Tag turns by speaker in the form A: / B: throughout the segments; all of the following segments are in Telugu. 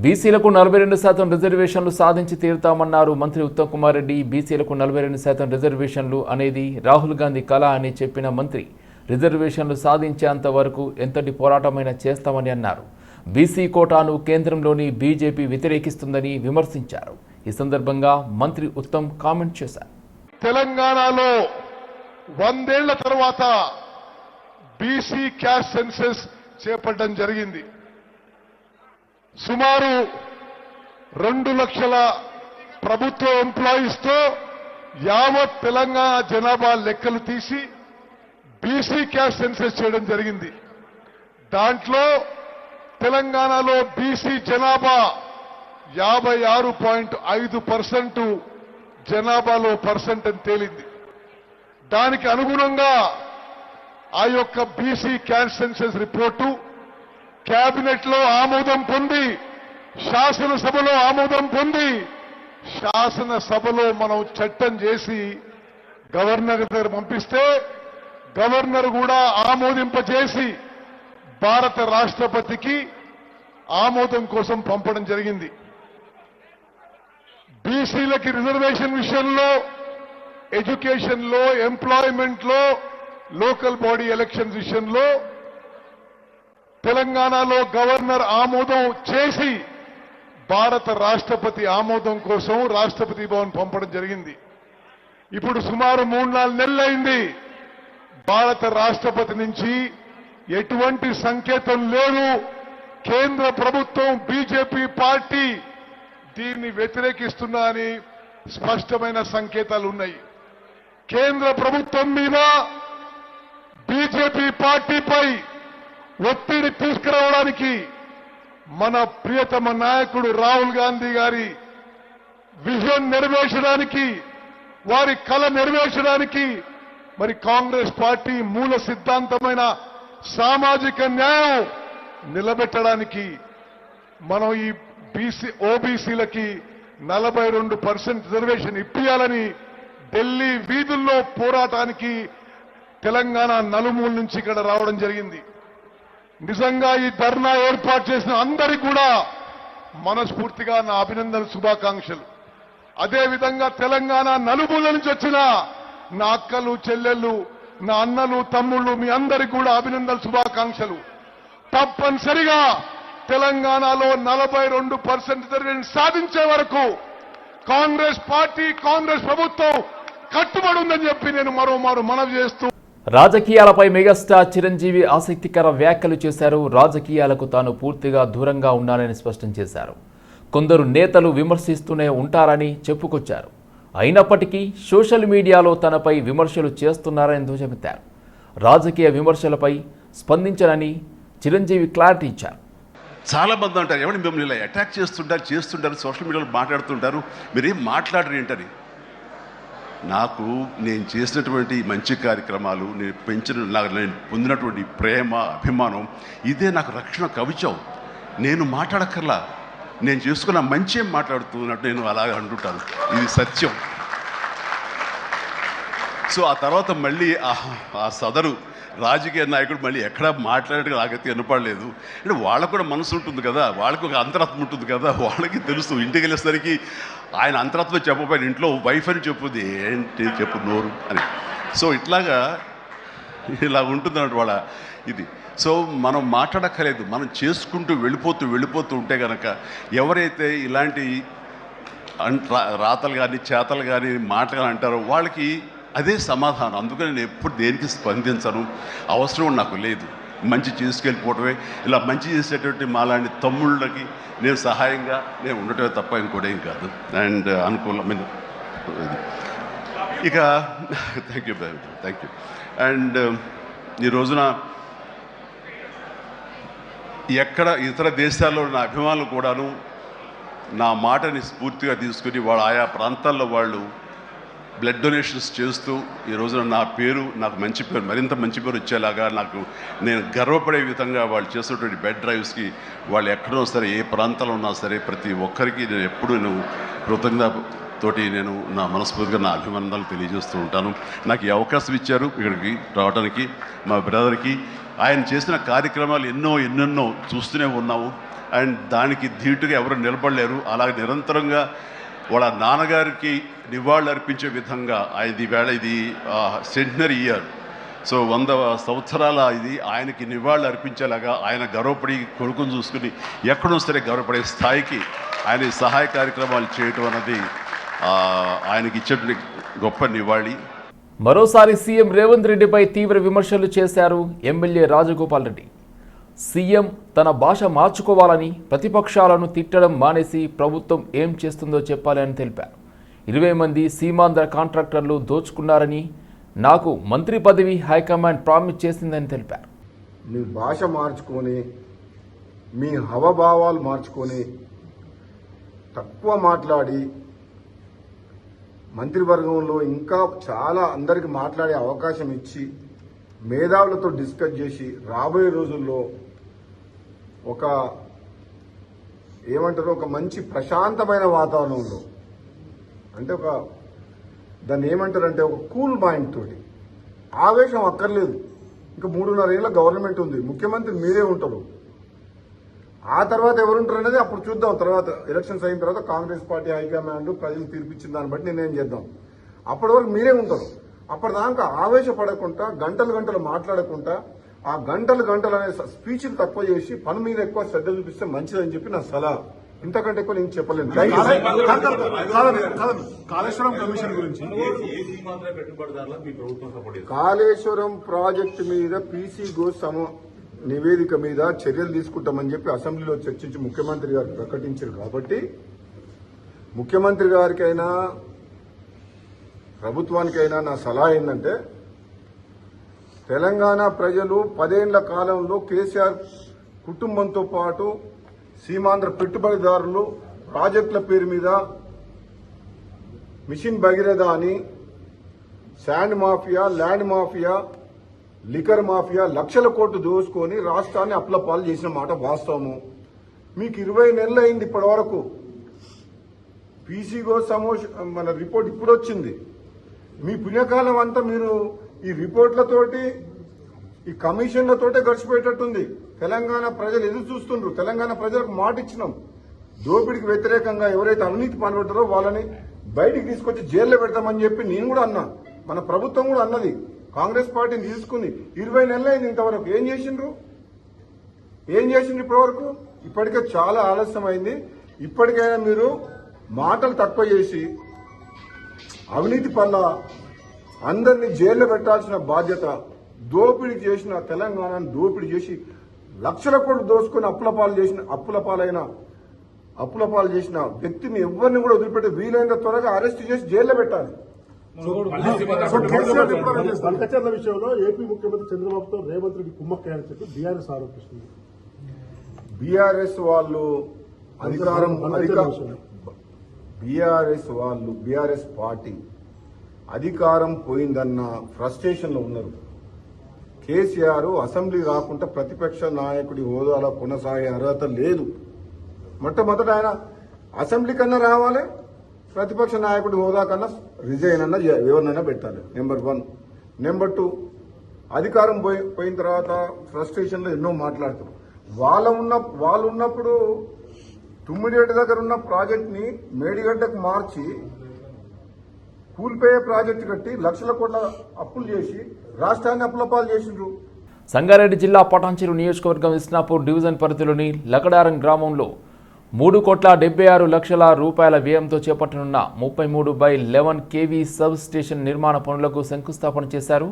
A: బీసీలకు 42% రిజర్వేషన్లు సాధించి తీరుతామన్నారు మంత్రి ఉత్తమ్ కుమార్ రెడ్డి. బీసీలకు 42% రిజర్వేషన్లు అనేది రాహుల్ గాంధీ కళ అని చెప్పిన మంత్రి రిజర్వేషన్లు సాధించేంత వరకు ఎంతటి పోరాటమైనా చేస్తామని అన్నారు. బీసీ కోటాను కేంద్రంలోని బీజేపీ వ్యతిరేకిస్తుందని విమర్శించారు. ఈ సందర్భంగా మంత్రి ఉత్తమ్ కామెంట్ చేశారు.
B: తెలంగాణలో 100 ఏళ్ల తర్వాత బీసీ క్యాస్ట్ సెన్సస్ చేపట్టడం జరిగింది. సుమారు 2 లక్షల ప్రభుత్వ ఎంప్లాయీస్ తో యావత్ తెలంగాణ జనాభా లెక్కలు తీసి బీసీ క్యాస్ట్ సెన్సస్ చేయడం జరిగింది. దాంట్లో తెలంగాణలో బీసీ జనాభా 56.5% జనాభాలో పర్సెంట్ అని తేలింది. దానికి అనుగుణంగా ఆ యొక్క BC caste census report cabinet లో ఆమోదం పొంది, శాసనసభలో ఆమోదం పొంది, శాసనసభలో మనం చట్టం చేసి గవర్నర్ దగ్గర పంపిస్తే గవర్నర్ కూడా ఆమోదింపజేసి భారత రాష్ట్రపతికి ఆమోదం కోసం పంపడం జరిగింది. బీసీలకి రిజర్వేషన్ విషయంలో, ఎడ్యుకేషన్ లో, ఎంప్లాయ్మెంట్ లో, లోకల్ బాడీ ఎలక్షన్స్ విషయంలో తెలంగాణలో గవర్నర్ ఆమోదం చేసి భారత రాష్ట్రపతి ఆమోదం కోసం రాష్ట్రపతి భవన్ పంపడం జరిగింది. ఇప్పుడు సుమారు 3-4 నెలలైంది. భారత రాష్ట్రపతి నుంచి ఎటువంటి సంకేతం లేదు. కేంద్ర ప్రభుత్వం, బీజేపీ పార్టీ దీన్ని వ్యతిరేకిస్తున్నా అని స్పష్టమైన సంకేతాలు ఉన్నాయి. కేంద్ర ప్రభుత్వం మీద బీజేపీ పార్టీపై ఒత్తిడి తీసుకురావడానికి మన ప్రియతమ నాయకుడు రాహుల్ గాంధీ గారి విజన్ నెరవేర్చడానికి, వారి కళ నెరవేర్చడానికి, మరి కాంగ్రెస్ పార్టీ మూల సిద్ధాంతమైన సామాజిక న్యాయం నిలబెట్టడానికి మనం ఈ ఓబీసీలకి 42% రిజర్వేషన్ ఇప్పియాలని ఢిల్లీ వీధుల్లో పోరాటానికి తెలంగాణ నలుమూల నుంచి ఇక్కడ రావడం జరిగింది. నిజంగా ఈ ధర్నా ఏర్పాటు చేసిన అందరికీ కూడా మనస్ఫూర్తిగా నా అభినందనలు, శుభాకాంక్షలు. అదేవిధంగా తెలంగాణ నలుమూల నుంచి వచ్చిన నా అక్కలు, చెల్లెళ్ళు, నా అన్నలు, తమ్ముళ్ళు, మీ అందరికీ కూడా అభినందనలు, శుభాకాంక్షలు. తప్పనిసరిగా తెలంగాణలో 42% రిజర్వేషన్ సాధించే వరకు కాంగ్రెస్ పార్టీ, కాంగ్రెస్ ప్రభుత్వం కట్టుబడి ఉందని చెప్పి నేను మరోమారు మనవి చేస్తూ,
A: రాజకీయాలపై మెగాస్టార్ చిరంజీవి ఆసక్తికర వ్యాఖ్యలు చేశారు. రాజకీయాలకు తాను పూర్తిగా దూరంగా ఉన్నానని స్పష్టం చేశారు. కొందరు నేతలు విమర్శిస్తూనే ఉంటారని చెప్పుకొచ్చారు. అయినప్పటికీ సోషల్ మీడియాలో తనపై విమర్శలు చేస్తున్నారని ధ్వజమెత్తారు. రాజకీయ విమర్శలపై స్పందించనని చిరంజీవి క్లారిటీ ఇచ్చారు.
C: చాలా మంది అంటారు, ఎవరిని మిమ్మల్ని ఇలా అటాక్ చేస్తుంటారు, సోషల్ మీడియాలో మాట్లాడుతుంటారు, మీరేం మాట్లాడరు ఏంటని. నేను చేసినటువంటి మంచి కార్యక్రమాలు, నేను పొందినటువంటి ప్రేమ, అభిమానం, ఇదే నాకు రక్షణ కవచం. నేను మాట్లాడక్కర్లా, నేను చేసుకున్న మంచి ఏం మాట్లాడుతున్నట్టు నేను అలాగే అంటుంటాను. ఇది సత్యం. సో ఆ తర్వాత మళ్ళీ ఆ సదరు రాజకీయ నాయకుడు మళ్ళీ ఎక్కడా మాట్లాడేట్టుగా నాకైతే వినపడలేదు. అంటే వాళ్ళకు కూడా మనసు ఉంటుంది కదా, వాళ్ళకి ఒక అంతరాత్మ ఉంటుంది కదా, వాళ్ళకి తెలుసు. ఇంటికి వెళ్ళేసరికి ఆయన అంతరాత్మ చెప్పబోయిన ఇంట్లో వైఫ్ అని చెప్పుది, ఏంటి చెప్పు నోరు అని. సో ఇలా ఉంటుంది అన్నట్టు వాళ్ళ ఇది. సో మనం మాట్లాడక్కర్లేదు, మనం చేసుకుంటూ వెళ్ళిపోతూ ఉంటే కనుక ఎవరైతే ఇలాంటి రాతలు కానీ, చేతలు కానీ, మాటలు కానీ అంటారో వాళ్ళకి అదే సమాధానం. అందుకని నేను ఎప్పుడు దేనికి స్పందించను, అవసరం నాకు లేదు. మంచి చేసుకెళ్ళిపోవటమే, ఇలా మంచి చేసేటువంటి మాలాంటి తమ్ముళ్ళకి నేను సహాయంగా నేను ఉండటమే తప్ప ఇంకోటి ఏం కాదు. అండ్ అనుకూలమైన ఇక థ్యాంక్ యూ. అండ్ ఈ రోజున ఎక్కడ ఇతర దేశాల్లో నా అభిమానులు కూడాను నా మాటని స్ఫూర్తిగా తీసుకుని ఆయా ప్రాంతాల్లో వాళ్ళు బ్లడ్ డొనేషన్స్ చేస్తూ ఈ రోజున నాకు మంచి పేరు, మరింత మంచి పేరు వచ్చేలాగా నేను గర్వపడే విధంగా వాళ్ళు చేసేటువంటి బెడ్ డ్రైవ్స్కి వాళ్ళు ఎక్కడో సరే, ఏ ప్రాంతంలో ఉన్నా సరే, ప్రతి ఒక్కరికి నేను ఎప్పుడూ కృతజ్ఞతతోటి నేను నా మనస్ఫూర్తిగా నా అభినందనలు తెలియజేస్తూ ఉంటాను. నాకు ఈ అవకాశం ఇచ్చారు ఇక్కడికి రావడానికి. మా బ్రదర్కి ఆయన చేసిన కార్యక్రమాలు ఎన్నెన్నో చూస్తూనే ఉన్నాము. అండ్ దానికి ధీటుగా ఎవరు నిలబడలేరు. అలాగే నిరంతరంగా వాళ్ళ నాన్నగారికి నివాళులు అర్పించే విధంగా ఇది సెంటనరీ ఇయర్. సో 100 సంవత్సరాల ఇది ఆయనకి నివాళులు అర్పించేలాగా ఆయన గర్వపడి కొడుకుని చూసుకుని ఎక్కడో సరే గర్వపడే స్థాయికి ఆయన సహాయ కార్యక్రమాలు చేయటం అన్నది ఆయనకి ఇచ్చేటువంటి గొప్ప నివాళి.
A: మరోసారి సీఎం రేవంత్ రెడ్డిపై తీవ్ర విమర్శలు చేశారు ఎమ్మెల్యే రాజగోపాల్ రెడ్డి. సీఎం తన భాష మార్చుకోవాలని, ప్రతిపక్షాలను తిట్టడం మానేసి ప్రభుత్వం ఏం చేస్తుందో చెప్పాలని తెలిపారు. 20 మంది సీమాంధ్ర కాంట్రాక్టర్లు దోచుకున్నారని, నాకు మంత్రి పదవి హైకమాండ్ ప్రామిస్ చేసిందని తెలిపారు.
D: మీ భాష మార్చుకొని, మీ హవభావాలు మార్చుకొని, తక్కువ మాట్లాడి మంత్రివర్గంలో ఇంకా చాలా అందరికి మాట్లాడే అవకాశం ఇచ్చి మేధావులతో డిస్కస్ చేసి రాబోయే రోజుల్లో ఒక మంచి ప్రశాంతమైన వాతావరణంలో, అంటే దాన్ని ఏమంటారంటే ఒక కూల్ మైండ్ తోటి, ఆవేశం అక్కర్లేదు. ఇంకా 3.5 ఏళ్ళ గవర్నమెంట్ ఉంది, ముఖ్యమంత్రి మీరే ఉంటారు. ఆ తర్వాత ఎవరుంటారు అనేది అప్పుడు చూద్దాం. తర్వాత ఎలక్షన్స్ అయిన తర్వాత కాంగ్రెస్ పార్టీ హైకమాండ్ ప్రజలు తీర్పిచ్చిన దాన్ని బట్టి నిర్ణయం చేద్దాం. అప్పటి వరకు మీరే ఉంటారు. అప్పటిదాకా ఆవేశపడకుండా, గంటలు మాట్లాడకుండా, ఆ గంటలు అనే స్పీచ్లు తక్కువ చేసి పని మీద ఎక్కువ శ్రద్ధ చూపిస్తే మంచిదని చెప్పి నా సలహా. ఇంతకంటే ఎక్కువ నేను చెప్పలేను.
E: కాళేశ్వరం కమిషన్ గురించి
D: కాళేశ్వరం ప్రాజెక్టు మీద పీసీ గోస్వామి నివేదిక మీద చర్యలు తీసుకుంటామని చెప్పి అసెంబ్లీలో చర్చించి ముఖ్యమంత్రి గారు ప్రకటించారు. కాబట్టి ముఖ్యమంత్రి గారికైనా ప్రభుత్వానికైనా నా సలహా ఏంటంటే, తెలంగాణ ప్రజలు 10 ఏళ్ల కాలంలో కేసీఆర్ కుటుంబంతో పాటు సీమాంధ్ర పెట్టుబడిదారులు ప్రాజెక్టుల పేరు మీద మిషన్ భగీరథ అని, sand mafia, land mafia, liquor mafia లక్షల కోట్లు దోసుకొని రాష్ట్రాన్ని అప్లపాలు చేసిన మాట వాస్తవము. మీకు 20 నెలలు అయింది ఇప్పటి వరకు. పీసీగో మన రిపోర్ట్ ఇప్పుడు వచ్చింది. మీ పుణ్యకాలం అంతా మీరు ఈ రిపోర్ట్లతోటి, ఈ కమిషన్లతోటే గడిచిపోయేటట్టుంది. తెలంగాణ ప్రజలు ఎదురు చూస్తుండ్రు. తెలంగాణ ప్రజలకు మాట ఇచ్చినాం, దోపిడికి వ్యతిరేకంగా ఎవరైతే అవినీతి పాల్పడ్డారో వాళ్ళని బయటికి తీసుకొచ్చి జైల్లో పెడతామని చెప్పి నేను కూడా అన్నా, మన ప్రభుత్వం కూడా అన్నది. కాంగ్రెస్ పార్టీని తీసుకుని 20 నెలలు అయింది. ఇంతవరకు ఏం చేసిండ్రు ఇప్పటి వరకు? ఇప్పటికే చాలా ఆలస్యం అయింది. ఇప్పటికైనా మీరు మాటలు తక్కువ చేసి అవినీతి పట్ల అందరినీ జైల్లో పెట్టాల్సిన బాధ్యత, దోపిడీ చేసిన తెలంగాణను దోపిడీ చేసి లక్షల కోట్లు దోసుకుని అప్పులపాలు చేసిన వ్యక్తిని ఎవరిని కూడా వదిలిపెట్టి వీలైనంత త్వరగా అరెస్ట్ చేసి జైల్లో పెట్టాలి.
E: బంకచర్ల విషయంలో ఏపీ ముఖ్యమంత్రి చంద్రబాబుతో రేవంత్ రెడ్డి కుమ్మక్కయ్యని చెప్పి బీఆర్ఎస్ ఆరోపిస్తుంది.
D: బీఆర్ఎస్ పార్టీ అధికారం పోయిందన్న ఫ్రస్ట్రేషన్ లో ఉన్నారు. కేసీఆర్ అసెంబ్లీ రాకుండా ప్రతిపక్ష నాయకుడి హోదాలో కొనసాగే అర్హత లేదు. మొట్టమొదట ఆయన అసెంబ్లీ కన్నా రావాలి, ప్రతిపక్ష నాయకుడి హోదా కన్నా రిజైన్ అన్న ఎవరినైనా పెట్టాలి. నెంబర్ 1. నెంబర్ 2, అధికారం పోయిన తర్వాత ఫ్రస్ట్రేషన్ లో ఎన్నో మాట్లాడతారు. వాళ్ళు ఉన్నప్పుడు తుమ్మిడిగడ్డ దగ్గర ఉన్న ప్రాజెక్ట్ ని మేడిగడ్డకు మార్చి కూల్పోయే ప్రాజెక్టు కట్టి లక్షల కోట్ల అప్పులు చేసి రాష్ట్రాన్ని అప్పులపాలు చేసిండ్రు.
A: సంగారెడ్డి జిల్లా పటాన్చెరు నియోజకవర్గం ఇస్నాపూర్ డివిజన్ పరిధిలోని లకడారం గ్రామంలో 3,76,00,000 రూపాయల వ్యయంతో చేపట్టనున్న 33/11 kV సబ్ స్టేషన్ నిర్మాణ పనులకు శంకుస్థాపన చేశారు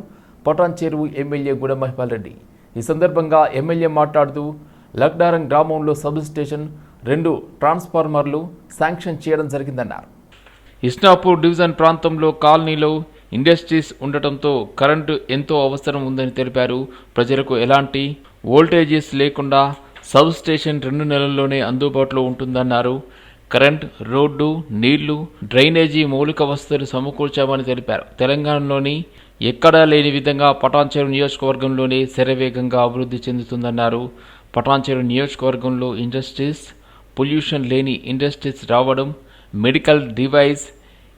A: పటాన్చెరు ఎమ్మెల్యే గుడ మహిపాల్ రెడ్డి. ఈ సందర్భంగా ఎమ్మెల్యే మాట్లాడుతూ లక్డారం గ్రామంలో సబ్ స్టేషన్, 2 ట్రాన్స్ఫార్మర్లు శాంక్షన్ చేయడం జరిగిందన్నారు. ఇస్నాపూర్ డివిజన్ ప్రాంతంలో కాలనీలో ఇండస్ట్రీస్ ఉండటంతో కరెంటు ఎంతో అవసరం ఉందని తెలిపారు. ప్రజలకు ఎలాంటి వోల్టేజెస్ లేకుండా సబ్ స్టేషన్ 2 నెలల్లోనే అందుబాటులో ఉంటుందన్నారు. కరెంట్, రోడ్డు, నీళ్లు, డ్రైనేజీ మౌలిక వసతులు సమకూర్చామని తెలిపారు. తెలంగాణలోని ఎక్కడా లేని విధంగా పటాన్చెరు నియోజకవర్గంలోనే శరవేగంగా అభివృద్ధి చెందుతుందన్నారు. పటాన్చెరు నియోజకవర్గంలో ఇండస్ట్రీస్, పొల్యూషన్ లేని ఇండస్ట్రీస్ రావడం, మెడికల్ డివైస్,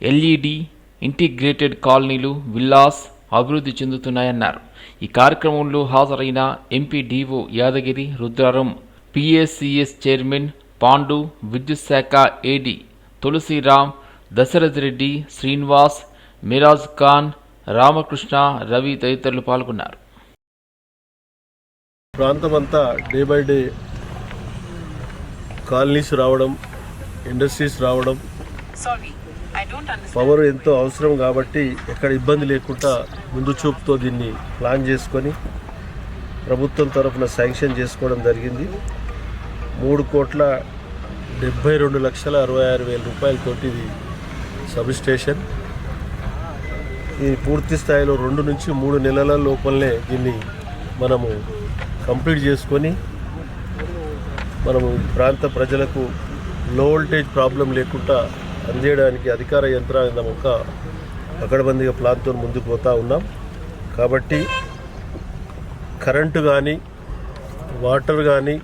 A: ఎల్ఈడి ఇంటిగ్రేటెడ్ కాలనీలు, విల్లాస్ అభివృద్ధి చెందుతున్నాయన్నారు. ఈ కార్యక్రమంలో హాజరైన MP DO Yadagiri, Rudraram, PACS chairman Pandu, విద్యుత్ శాఖ ఏడీ తులసిరామ్, దశరథ్ రెడ్డి, శ్రీనివాస్, మిరాజ్ ఖాన్, రామకృష్ణ, రవి తదితరులు పాల్గొన్నారు.
F: ప్రాంతమంతా డే బై డే కాలనీస్ రావడం, ఇండస్ట్రీస్ రావడం, పవర్ ఎంతో అవసరం కాబట్టి ఎక్కడ ఇబ్బంది లేకుండా ముందు చూపుతో దీన్ని ప్లాన్ చేసుకొని ప్రభుత్వం తరఫున శాంక్షన్ చేసుకోవడం జరిగింది. 3,72,66,000 రూపాయలతోటి ఇది సబ్ స్టేషన్. ఇది పూర్తి స్థాయిలో 2 నుంచి 3 నెలల లోపలనే దీన్ని మనము కంప్లీట్ చేసుకొని మనము ప్రాంత ప్రజలకు లో వోల్టేజ్ ప్రాబ్లం లేకుండా అందేయడానికి అధికార యంత్రాంగం ఒక పకడ్బందీగా ప్లాన్తో ముందుకు పోతూ ఉన్నాం. కాబట్టి కరెంటు కానీ, వాటర్ కానీ,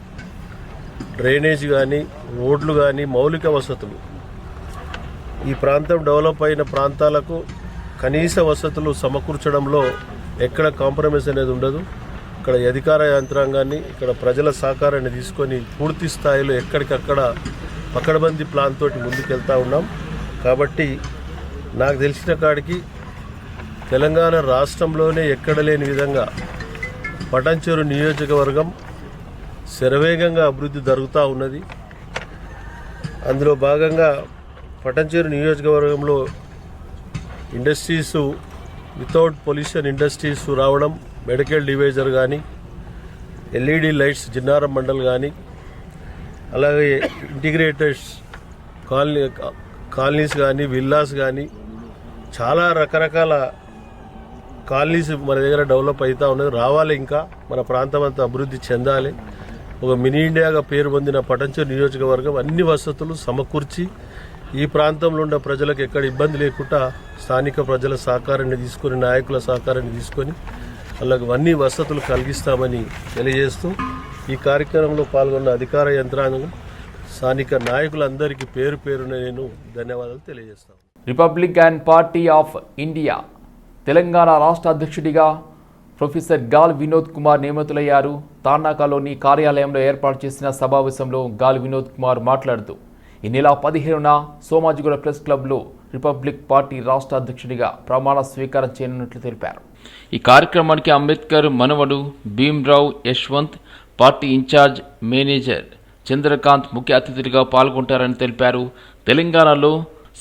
F: డ్రైనేజ్ కానీ, రోడ్లు కానీ, మౌలిక వసతులు ఈ ప్రాంతం డెవలప్ అయిన ప్రాంతాలకు కనీస వసతులు సమకూర్చడంలో ఎక్కడ కాంప్రమైజ్ అనేది ఉండదు. ఇక్కడ అధికార యంత్రాంగాన్ని, ఇక్కడ ప్రజల సహకారాన్ని తీసుకొని పూర్తి స్థాయిలో ఎక్కడికక్కడ పకడ్బందీ ప్లాన్ తోటి ముందుకెళ్తూ ఉన్నాం. కాబట్టి నాకు తెలిసిన కాడికి తెలంగాణ రాష్ట్రంలోనే ఎక్కడ లేని విధంగా పటాన్చెరు నియోజకవర్గం శరవేగంగా అభివృద్ధి జరుగుతూ ఉన్నది. అందులో భాగంగా పటాన్చెరు నియోజకవర్గంలో ఇండస్ట్రీస్ వితౌట్ పొల్యూషన్ ఇండస్ట్రీస్ రావడం, మెడికల్ డివైజర్ కానీ, ఎల్ఈడి లైట్స్ జిన్నారం మండల్ కానీ, అలాగే ఇంటిగ్రేటెడ్ కాలనీస్ కానీ, విల్లాస్ కానీ, చాలా రకరకాల కాలనీస్ మన దగ్గర డెవలప్ అవుతూ ఉన్నది. రావాలి, ఇంకా మన ప్రాంతం అంతా అభివృద్ధి చెందాలి. ఒక మినీ ఇండియాగా పేరు పొందిన పటాన్చెరు నియోజకవర్గం అన్ని వసతులు సమకూర్చి ఈ ప్రాంతంలో ఉన్న ప్రజలకు ఎక్కడ ఇబ్బంది లేకుండా స్థానిక ప్రజల సహకారాన్ని తీసుకొని, నాయకుల సహకారాన్ని తీసుకొని వాళ్ళకు అన్ని వసతులు కలిగిస్తామని తెలియజేస్తూ ఈ కార్యక్రమంలో పాల్గొన్న అధికార యంత్రాంగం, స్థానిక నాయకులందరికీ పేరు పేరున నేను ధన్యవాదాలు తెలియజేస్తాను.
A: Republican party of India Telangana రాష్ట్ర అధ్యక్షుడిగా ప్రొఫెసర్ గాల్ వినోద్ కుమార్ నియమితులయ్యారు. తార్నాకలోని కార్యాలయంలో ఏర్పాటు చేసిన సమావేశంలో గాల్ వినోద్ కుమార్ మాట్లాడుతూ ఈ నెల 15న సోమాజిగూడ ప్రెస్ క్లబ్లో రిపబ్లిక్ పార్టీ రాష్ట్ర అధ్యక్షుడిగా ప్రమాణ స్వీకారం చేయనున్నట్లు తెలిపారు. ఈ కార్యక్రమానికి అంబేద్కర్ మనవడు Bhimrao Yashwant, party in-charge manager Chandrakant ముఖ్య అతిథులుగా పాల్గొంటారని తెలిపారు. తెలంగాణలో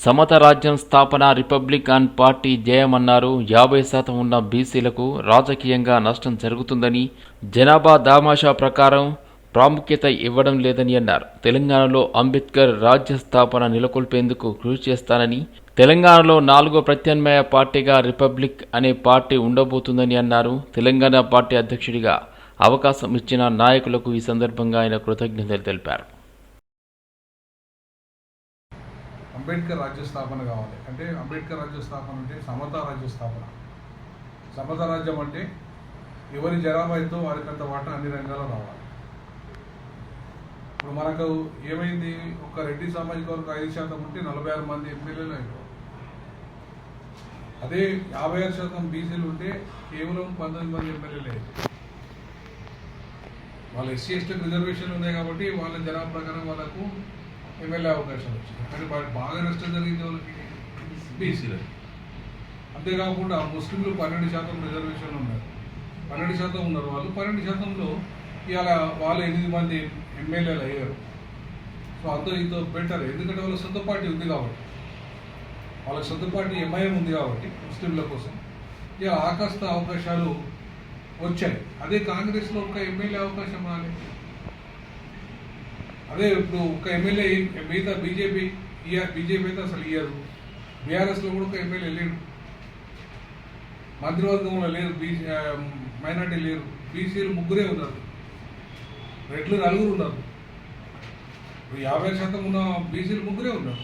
A: సమత రాజ్యం స్థాపన రిపబ్లికన్ పార్టీ జయమన్నారు. 50% ఉన్న బీసీలకు రాజకీయంగా నష్టం జరుగుతుందని, జనాభా దామాషా ప్రకారం ప్రాముఖ్యత ఇవ్వడం లేదని అన్నారు. తెలంగాణలో అంబేద్కర్ రాజ్య స్థాపన నెలకొల్పేందుకు కృషి చేస్తానని, తెలంగాణలో 4వ ప్రత్యామ్నాయ పార్టీగా రిపబ్లిక్ అనే పార్టీ ఉండబోతుందని అన్నారు. తెలంగాణ పార్టీ అధ్యక్షుడిగా అవకాశం ఇచ్చిన నాయకులకు ఈ సందర్భంగా ఆయన కృతజ్ఞతలు తెలిపారు.
G: అంబేద్కర్ రాజ్య స్థాపన కావాలి అంటే, అంబేద్కర్ రాజ్య స్థాపన అంటే సమతా రాజ్య స్థాపన. సమతా రాజ్యం అంటే ఎవరి జనాభాతో వారికంత వాటా అన్ని రంగాల్లో రావాలి. ఇప్పుడు మనకు ఏమైంది, ఒక రెడ్డి సామాజిక వర్గం 5% ఉంటే 46 మంది ఎమ్మెల్యేలు అయిపోయారు. అదే 56% బీసీలు ఉంటే కేవలం 19 మంది ఎమ్మెల్యేలు అయిపోయారు. వాళ్ళ ఎస్సీ ఎస్టీలకు రిజర్వేషన్లు ఉన్నాయి కాబట్టి వాళ్ళ జనాభా ప్రకారం వాళ్ళకు ఎమ్మెల్యే అవకాశాలు వచ్చింది. కానీ వాళ్ళకి బాగా నష్టం జరిగింది వాళ్ళకి బీసీలకు. అంతేకాకుండా ముస్లింలు 12% రిజర్వేషన్లు ఉన్నారు. 12% ఉన్నారు వాళ్ళు. 12%లో ఇవాళ వాళ్ళు 8 మంది ఎమ్మెల్యేలు అయ్యారు. సో అంతో ఇంతో బెటర్, ఎందుకంటే వాళ్ళ సొంత పార్టీ ఉంది కాబట్టి, వాళ్ళకి సొంత పార్టీ ఎంఐఎం ఉంది కాబట్టి ముస్లింల కోసం ఇక ఆకాస్త అవకాశాలు వచ్చాయి. అదే కాంగ్రెస్లో ఒక ఎమ్మెల్యే అవకాశం రాలేదు. అదే ఇప్పుడు ఒక ఎమ్మెల్యే మిగతా బీజేపీ అయితే అసలు ఇయ్యరు. బీఆర్ఎస్లో కూడా ఒక ఎమ్మెల్యే లేడు, మంత్రివర్గంలో లేరు, మైనార్టీ లేరు. బీసీలు 3 ఉన్నారు, రెడ్లు 4 ఉన్నారు. 50% ఉన్న బీసీలు 3 ఉన్నారు,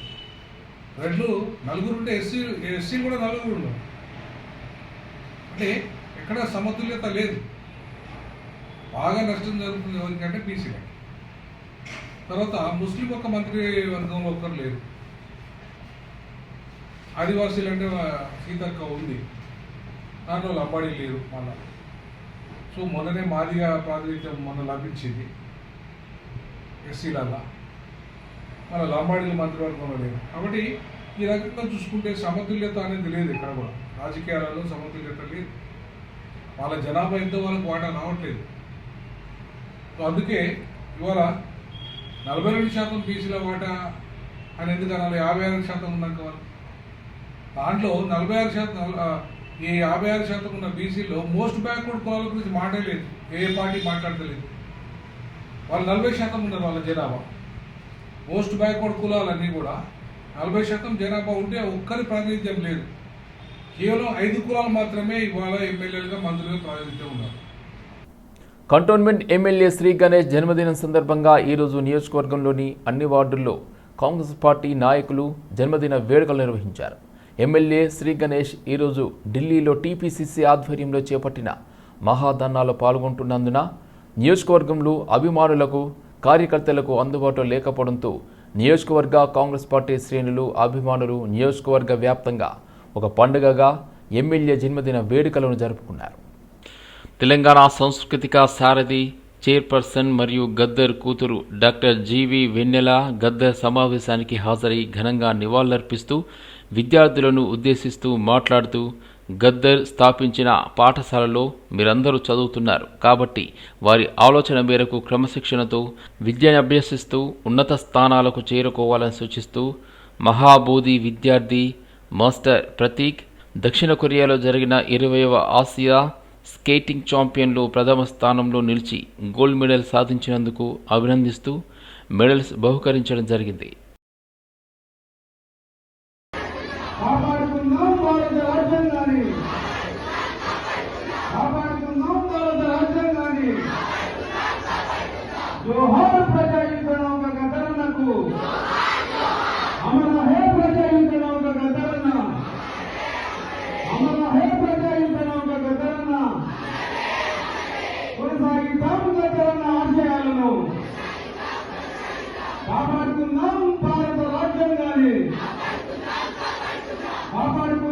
G: రెడ్లు 4 ఉంటే ఎస్సీ కూడా 4 ఉన్నారు. అంటే ఎక్కడ సమతుల్యత లేదు. బాగా నష్టం జరుగుతుంది ఎవరికంటే బీసీలకి. తర్వాత ముస్లిం ఒక మంత్రి వర్గంలో ఒక్కరు లేరు. ఆదివాసీలు అంటే సీతక్క ఉంది, దాంట్లో లంబాడీ లేరు మళ్ళా. సో మొన్ననే మాదిగా ప్రాతినిధ్యం మొన్న లభించింది. ఎస్సీలల్లా, మన లంబాడీల మంత్రివర్గంలో లేదు. కాబట్టి ఈ రకంగా చూసుకుంటే సమతుల్యత అనేది లేదు. ఇక్కడ కూడా రాజకీయాలలో సమతుల్యత లేదు. వాళ్ళ జనాభా ఎంతో వాళ్ళకు వాటా రావట్లేదు. సో అందుకే ఇవాళ 42% బీసీల వాటా అని ఎందుకు అనాలి? 56% ఉన్నాక వాళ్ళు దాంట్లో 46%, ఈ 56% ఉన్న బీసీలో మోస్ట్ బ్యాక్వర్డ్ కులాల గురించి మాటే లేదు. ఏ పార్టీ మాట్లాడతలేదు. వాళ్ళు 40% ఉన్నారు వాళ్ళ జనాభా. మోస్ట్ బ్యాక్వర్డ్ కులాలన్నీ కూడా 40% జనాభా ఉంటే ఒక్కరి ప్రాతినిధ్యం లేదు. కేవలం 5 కులాలు మాత్రమే ఇవాళ ఎమ్మెల్యేలుగా మంత్రులుగా ప్రాతినిధ్యం ఉన్నారు.
A: కంటోన్మెంట్ ఎమ్మెల్యే శ్రీ గణేష్ జన్మదినం సందర్భంగా ఈరోజు నియోజకవర్గంలోని అన్ని వార్డుల్లో కాంగ్రెస్ పార్టీ నాయకులు జన్మదిన వేడుకలు నిర్వహించారు. ఎమ్మెల్యే శ్రీ గణేష్ ఈరోజు ఢిల్లీలో టీపీసీసీ ఆధ్వర్యంలో చేపట్టిన మహాధర్నాలో పాల్గొంటున్నందున నియోజకవర్గంలో అభిమానులకు కార్యకర్తలకు అందుబాటులో లేకపోవడంతో నియోజకవర్గ కాంగ్రెస్ పార్టీ శ్రేణులు అభిమానులు నియోజకవర్గ వ్యాప్తంగా ఒక పండుగగా ఎమ్మెల్యే జన్మదిన వేడుకలను జరుపుకున్నారు. తెలంగాణ సాంస్కృతిక సారథి చైర్పర్సన్ మరియు గద్దర్ కూతురు డాక్టర్ జీవి వెన్నెల గద్దర్ సమావేశానికి హాజరై ఘనంగా నివాళులర్పిస్తూ విద్యార్థులను ఉద్దేశిస్తూ మాట్లాడుతూ, గద్దర్ స్థాపించిన పాఠశాలలో మీరందరూ చదువుతున్నారు కాబట్టి వారి ఆలోచన మేరకు క్రమశిక్షణతో విద్యను అభ్యసిస్తూ ఉన్నత స్థానాలకు చేరుకోవాలని సూచిస్తూ, మహాబోధి విద్యార్థి మాస్టర్ ప్రతీక్ దక్షిణ కొరియాలో జరిగిన 20వ ఆసియా స్కేటింగ్ ఛాంపియన్లో ప్రథమ స్థానంలో నిలిచి గోల్డ్ మెడల్ సాధించినందుకు అభినందిస్తూ మెడల్స్ బహుకరించడం జరిగింది.
H: కాపాడుకుందాం భారత రాజ్యాంగాన్ని, కాపాడుకుందాం